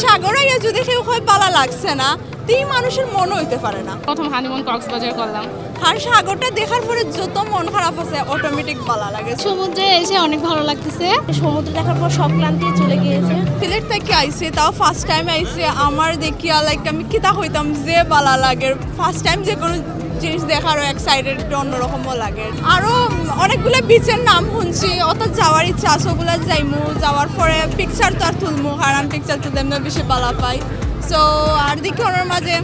সাগরাইয়া যদি কেউ হয় পালা লাগছে না, তিন মানুষের মন হইতে পারে না। প্রথম হানিমুন কক্সবাজার করলাম, আর সাগরটা দেখার পরে যত মন খারাপ আছে অটোমেটিক পালা লাগে। সমুদ্রে এসে অনেক ভালো লাগতেছে, সমুদ্র দেখার পর সব ক্লান্তি চলে গিয়েছে। সিলেট থেকে আইসে, তাও ফার্স্ট টাইম আইসে, আমার দেখিয়া লাইক আমি কিতা হইতাম যে পালা লাগে। ফার্স্ট টাইম যে কোনো জিনিস দেখারও এক্সাইটেড অন্যরকমও লাগে। আরও অনেকগুলো বিচের নাম শুনছি, অত যাওয়ার ইচ্ছা আছে, ওগুলো যাইমু। যাওয়ার পরে পিকচার তো আর তুলমু, কারণ পিকচার তুলতে এমনি বেশি পালা পাই। সো আর দেখি ওনার মাঝে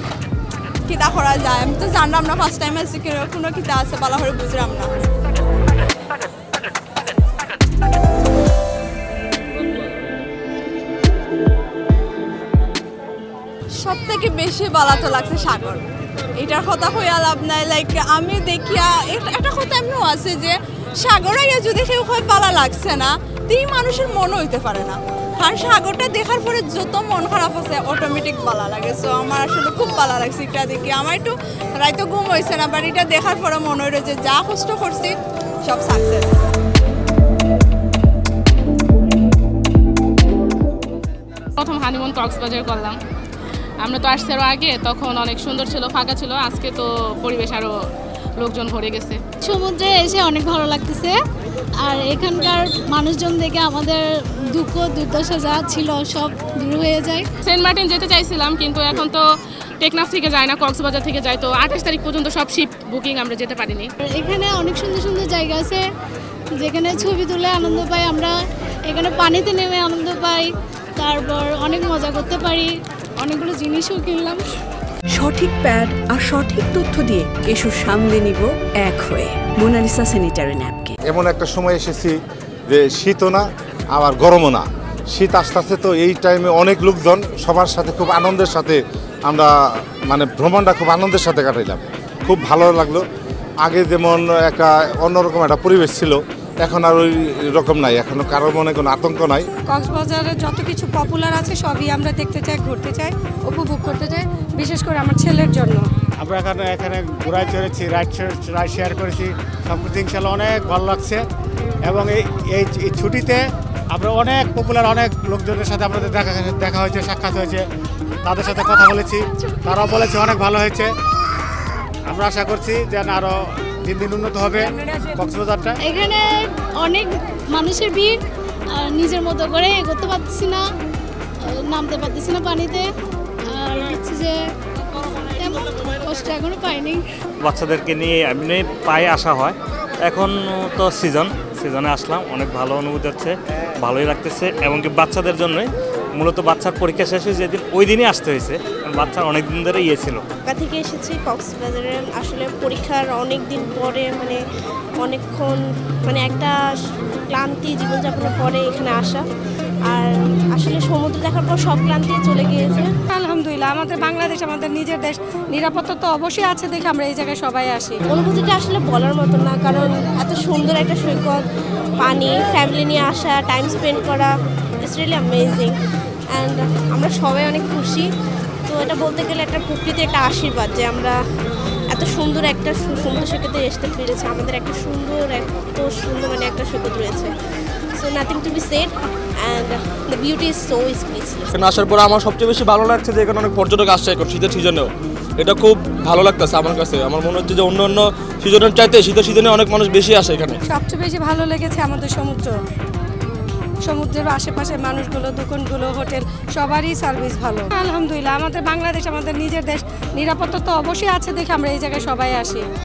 কিতা করা যায়। আমি তো জানলাম না, ফার্স্ট টাইম আসছি, কোনো কিতা আছে পালা করে বুঝলাম না। সব থেকে বেশি বালা তো লাগছে সাগর। এটার কথা হইয়া লাভ নাই। লাইক আমি দেখিয়া একটা কথা এমনও আছে যে সাগরাইয়া যদি কেউ হয় পালা লাগছে না, তিন মানুষের মন হইতে পারে না। কারণ সাগরটা দেখার পরে যত মন খারাপ আছে অটোমেটিক পালা লাগে। সো আমার আসলে খুব ভালো লাগছে এটা দেখি। আমার একটু রাইতো ঘুম হয়েছে না, বাট এটা দেখার পরে মনে হইল যে যা কষ্ট করছি সব সাকসেস। প্রথম হানিমুন কক্সবাজার করলাম। আমরা তো আসছি আরও আগে, তখন অনেক সুন্দর ছিল, ফাঁকা ছিল। আজকে তো পরিবেশ আরও লোকজন ভরে গেছে। সমুদ্রে এসে অনেক ভালো লাগতেছে, আর এখানকার মানুষজন দেখে আমাদের দুঃখ দুর্দশা যা ছিল সব দূর হয়ে যায়। সেন্ট মার্টিন যেতে চাইছিলাম, কিন্তু এখন তো টেকনাফ থেকে যায় না, কক্সবাজার থেকে যায়। তো 28 তারিখ পর্যন্ত সব শিপ বুকিং, আমরা যেতে পারিনি। এখানে অনেক সুন্দর সুন্দর জায়গা আছে যেখানে ছবি তুলে আনন্দ পাই আমরা, এখানে পানিতে নেমে আনন্দ পাই, তারপর অনেক মজা করতে পারি, অনেকগুলো জিনিসও কিনলাম। সঠিক প্যাড আর সঠিক তথ্য দিয়ে এসব সামলে নিব এক হয়ে মোনালিসা স্যানিটারি ন্যাপকিন। এমন একটা সময় এসেছি যে শীতও না আবার গরমও না, শীত আস্তে আস্তে। তো এই টাইমে অনেক লোকজন, সবার সাথে খুব আনন্দের সাথে আমরা ভ্রমণটা খুব আনন্দের সাথে কাটাইলাম। খুব ভালো লাগলো। আগে যেমন একটা অন্যরকম একটা পরিবেশ ছিল, এখন আর ওই রকম নাই। এখনো কারোর মনে কোনো আতঙ্ক নাই। কক্সবাজারে যত কিছু পপুলার আছে সবই আমরা দেখতে চাই, ঘুরতে চাই, উপভোগ করতে চাই, বিশেষ করে আমার ছেলের জন্য। আমরা এখানে ঘোরায় চড়েছি, রাইড শেয়ার করেছি, সব কিছু ইনশাল্লাহ অনেক ভালো লাগছে। এবং এই ছুটিতে আমরা অনেক পপুলার অনেক লোকজনের সাথে আমাদের দেখা হয়েছে, সাক্ষাৎ হয়েছে, তাদের সাথে কথা বলেছি, তারাও বলেছে অনেক ভালো হয়েছে। আমরা আশা করছি যেন আরও দিন দিন উন্নত হবে কক্সবাজারটা। এখানে অনেক মানুষের ভিড়, আর নিজের মতো করে এগোতে পারতেছি না, নামতে পারতেছি না পানিতে, আর হচ্ছে যে তেমন কষ্ট এখনো পাইনি। বাচ্চাদেরকে নিয়ে এমনি পায়ে আসা হয়, এখন তো সিজনে আসলাম, অনেক ভালো অনুভূতি হচ্ছে, ভালোই লাগতেছে। এবং কি বাচ্চাদের জন্যই মূলত, বাচ্চার পরীক্ষা শেষ হয়েছে যেদিন, ওই দিনই আসতে হয়েছে, কারণ বাচ্চার অনেক দিন ধরে ছিল। ঢাকা থেকে এসেছি কক্সবাজারে, আসলে পরীক্ষার অনেক দিন পরে, অনেকক্ষণ একটা ক্লান্তি জীবনযাপনের পরে এখানে আসা। আর আসলে সমুদ্র দেখার পর সব ক্লান্তি চলে গিয়েছে। আলহামদুলিল্লাহ, আমাদের বাংলাদেশ আমাদের নিজের দেশ, নিরাপত্তা তো অবশ্যই আছে দেখে আমরা এই জায়গায় সবাই আসি। অনুভূতিটা আসলে বলার মতো না, কারণ এত সুন্দর একটা সৈকত, পানি, ফ্যামিলি নিয়ে আসা, টাইম স্পেন্ড করা, ইটস রিয়েলি অ্যামেজিং। অ্যান্ড আমরা সবাই অনেক খুশি। তো এটা বলতে গেলে একটা প্রকৃতির একটা আশীর্বাদ যে আমরা এত সুন্দর একটা সুন্দর সৈকতে আসতে পেরেছি। আমাদের একটা সুন্দর একটা সৈকত রয়েছে। So nothing to B shed, and the beauty is so speechless. এখানে আসার পর আমার সবচেয়ে বেশি ভালো লাগছে যে এখানে অনেক পর্যটক আসছে এখন শীতের সিজনেও। এটা খুব ভালো লাগতেছে আমার কাছে। আমার মনে হচ্ছে যে অন্য সিজনের চাইতে শীতের সিজনে অনেক মানুষ বেশি আসে এখানে। সবচেয়ে বেশি ভালো লেগেছে আমাদের সমুদ্রের আশেপাশে মানুষগুলো, দোকানগুলো, হোটেল, সবারই সার্ভিস ভালো। আলহামদুলিল্লাহ, আমাদের বাংলাদেশ আমাদের নিজের দেশ, নিরাপত্তা তো অবশ্যই আছে দেখে আমরা এই জায়গায় সবাই আসি।